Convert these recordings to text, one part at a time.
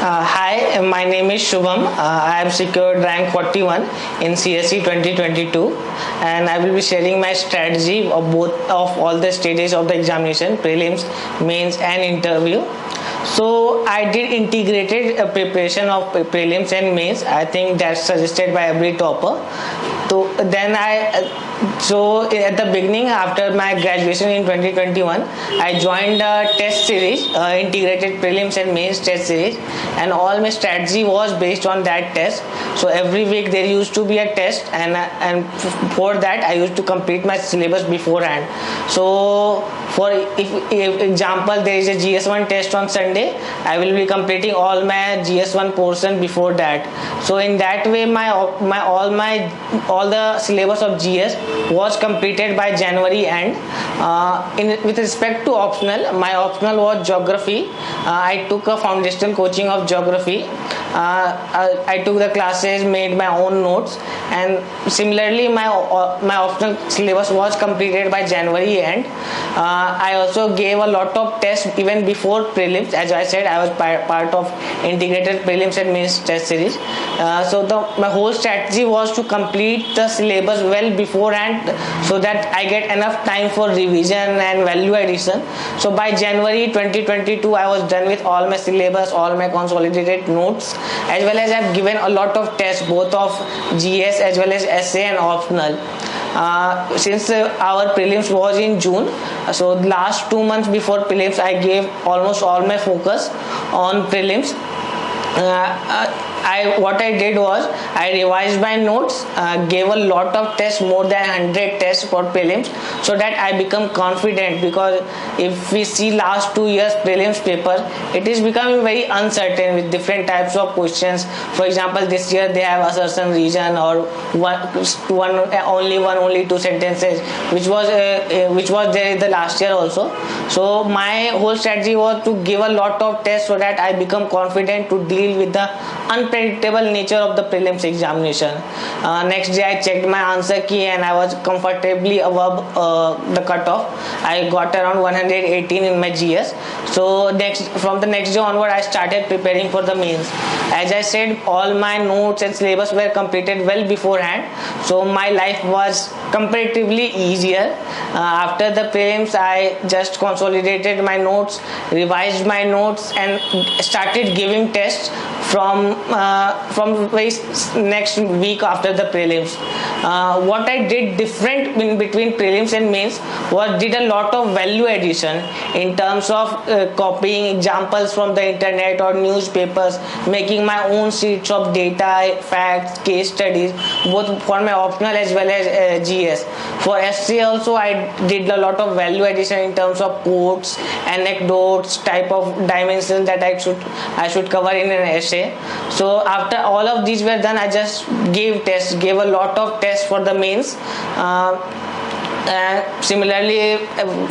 Hi, my name is Shubham. I have secured rank 41 in CSE 2022, and I will be sharing my strategy of both of all the stages of the examination, prelims, mains, and interview. So I did integrated preparation of prelims and mains. I think that's suggested by every topper. So at the beginning, after my graduation in 2021, I joined a test series, integrated prelims and mains test series, and all my strategy was based on that test. So every week there used to be a test, and for that I used to complete my syllabus beforehand. So for if example there is a GS1 test on Sunday, I will be completing all my GS1 portion before that. So in that way, all the syllabus of GS was completed by January end. With respect to optional, my optional was geography. I took a foundational coaching of geography. I took the classes, made my own notes, and similarly my optional syllabus was completed by January end. I also gave a lot of tests even before prelims. As I said, I was part of integrated prelims and mains test series. My whole strategy was to complete the syllabus well beforehand, so that I get enough time for revision and value addition. So by January 2022, I was done with all my syllabus, all my consolidated notes, as well as I've given a lot of tests, both of GS as well as essay and optional. Since our prelims was in June, so last 2 months before prelims, I gave almost all my focus on prelims. What I did was I revised my notes, gave a lot of tests, more than 100 tests for prelims, so that I become confident, because if we see last 2 years prelims paper, it is becoming very uncertain with different types of questions. For example, this year they have assertion region, or only two sentences, which was there in the last year also. So my whole strategy was to give a lot of tests, so that I become confident to deal with the unpredictable nature of the prelims examination. Next day I checked my answer key, and I was comfortably above the cutoff. I got around 118 in my GS. So from the next day onward, I started preparing for the mains. As I said, all my notes and syllabus were completed well beforehand, so my life was comparatively easier. After the prelims, I just consolidated my notes, revised my notes, and started giving tests from very next week after the prelims. What I did different in between prelims and mains was did a lot of value addition in terms of copying examples from the internet or newspapers, making my own sheets of data, facts, case studies, both for my optional as well as GS. For essay also, I did a lot of value addition in terms of quotes, anecdotes, type of dimensions that I should cover in an essay. So after all of these were done, I just gave a lot of tests for the mains. Similarly,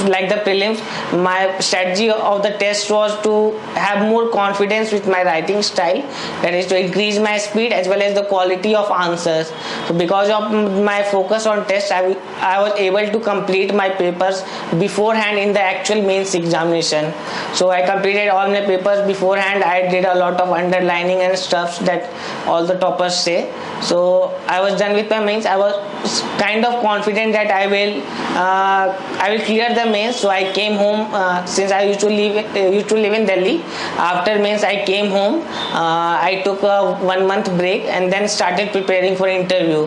like the prelims, my strategy of the test was to have more confidence with my writing style, that is to increase my speed as well as the quality of answers. So because of my focus on tests, I was able to complete my papers beforehand in the actual mains examination. So I completed all my papers beforehand. I did a lot of underlining and stuff that all the toppers say. So I was done with my mains. I was kind of confident that I will clear the mains. So I came home, since I used to live in Delhi. After mains, I came home. I took a 1 month break and then started preparing for interview.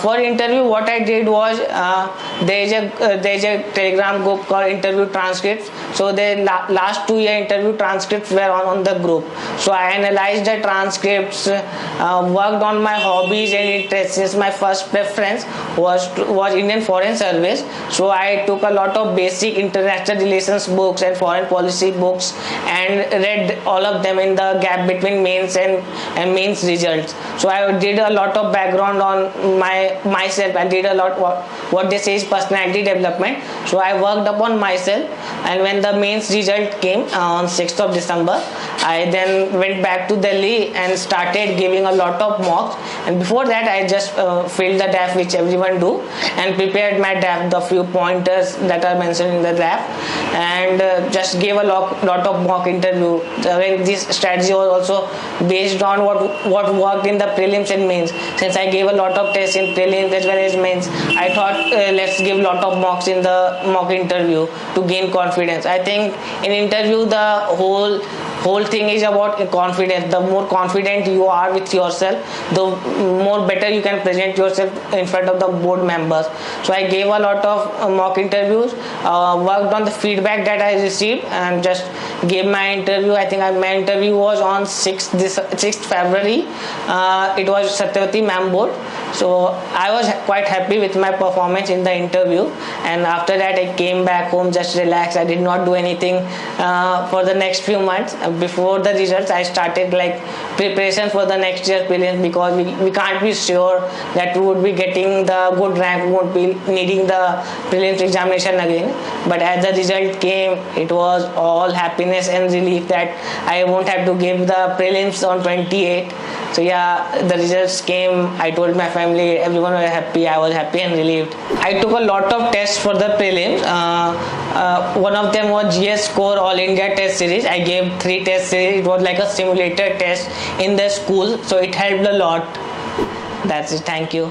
For interview, what I did was there is a Telegram group called Interview Transcripts. So the last 2 year interview transcripts were on the group. So I analyzed the transcripts, worked on my hobbies and interests, since my first preference was Indian Foreign Service. So I took a lot of basic international relations books and foreign policy books and read all of them in the gap between mains and mains results. So I did a lot of background on myself. I did a lot what they say is personality development. So I worked upon myself, and when the mains result came on 6th of December, I then went back to Delhi and started giving a lot of mocks. And before that, I just filled the draft which everyone do and prepared my draft, the few pointers that are mentioned in the draft, and just gave a lot of mock interview. This strategy was also based on what worked in the prelims and mains. Since I gave a lot of tests in prelims as well as mains, I thought let's give lot of mocks in the mock interview to gain confidence. I think in interview the whole thing is about confidence. The more confident you are with yourself, the more better you can present yourself in front of the board members. So I gave a lot of mock interviews, worked on the feedback that I received, and just gave my interview. I think my interview was on 6th February. It was Satyavati ma'am board. So I was quite happy with my performance in the interview, and after that I came back home, just relaxed. I did not do anything for the next few months. Before the results, I started like preparation for the next year prelims, because we can't be sure that we would be getting the good rank, we won't be needing the prelims examination again. But as the result came, it was all happiness and relief that I won't have to give the prelims on 28. So yeah, the results came. I told my family, everyone was happy. I was happy and relieved. I took a lot of tests for the prelims. One of them was IAS Score All India Test Series. I gave 3 test series. It was like a simulator test in the school, so it helped a lot. That's it. Thank you.